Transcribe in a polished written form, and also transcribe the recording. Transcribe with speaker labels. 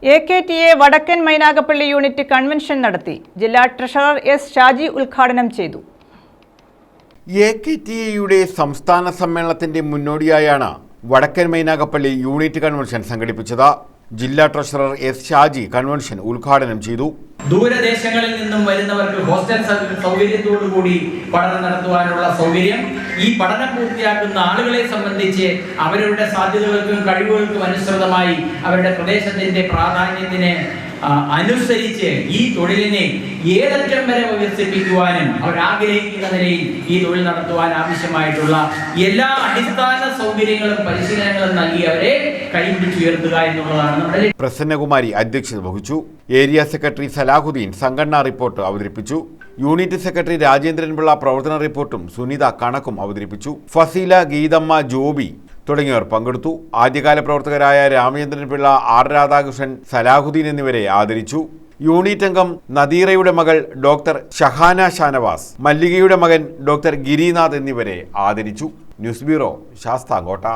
Speaker 1: AKTA വടക്കൻ Mynagappally unit convention നടത്തി. ജില്ലാ ട്രഷറർ എസ് ഷാജി ഉദ്ഘാടനം ചെയ്തു.
Speaker 2: AKTA സംസ്ഥാന സമ്മേളനത്തിന്റെ മുന്നോടിയായാണ് വടക്കൻ മൈനാഗപ്പള്ളി യൂണിറ്റ് കൺവെൻഷൻ സംഘടിപ്പിച്ചത്. ജില്ലാ ട്രഷറർ എസ് ഷാജി കൺവെൻഷൻ ഉദ്ഘാടനം ചെയ്തു.
Speaker 3: ദൂരദേശങ്ങളിൽ നിന്നും വരുന്നവർക്ക് ഹോസ്റ്റൽ സൗകര്യത്തോടുകൂടി പഠനം നടത്തുവാനുള്ള സൗകര്യം, ഈ പഠനം പൂർത്തിയാക്കുന്ന ആളുകളെ സംബന്ധിച്ച് അവരുടെ സാധ്യതകൾക്കും കഴിവുകൾക്കും അനുസൃതമായി അവരുടെ പ്രദേശത്തിന്റെ പ്രാധാന്യത്തിന് അനുസരിച്ച് ഈ തൊഴിലിനെ ഏതറ്റം വരെ വികസിപ്പിക്കുവാനും അവർ ആഗ്രഹിക്കുന്ന നിലയിൽ ഈ തൊഴിൽ നടത്തുവാൻ ആവശ്യമായിട്ടുള്ള എല്ലാ അടിസ്ഥാന സൗകര്യങ്ങളും പരിശീലനങ്ങളും നൽകി അവരെ കൈപിടിച്ചുയർത്തുക എന്നുള്ളതാണ് നമ്മുടെ.
Speaker 2: പ്രസന്നകുമാരി അധ്യക്ഷത വഹിച്ചു. ഏരിയ സെക്രട്ടറി സലാഹുദ്ദീൻ സംഘടനാ റിപ്പോർട്ട് അവതരിപ്പിച്ചു. യൂണിറ്റ് സെക്രട്ടറി രാജേന്ദ്രൻപിള്ള പ്രവർത്തന റിപ്പോർട്ടും സുനിത കണക്കും അവതരിപ്പിച്ചു. ഫസീല, ഗീതമ്മ, ജോബി തുടങ്ങിയവർ പങ്കെടുത്തു. ആദ്യകാല പ്രവർത്തകരായ രാമചന്ദ്രൻപിള്ള, ആർ രാധാകൃഷ്ണൻ, സലാഹുദ്ദീൻ എന്നിവരെ ആദരിച്ചു. യൂണിറ്റ് അംഗം നദീറയുടെ മകൾ ഡോക്ടർ ഷഹാന ഷാനവാസ്, മല്ലികയുടെ മകൻ ഡോക്ടർ ഗിരിനാഥ് എന്നിവരെ ആദരിച്ചു. News bureau, Sasthamkotta.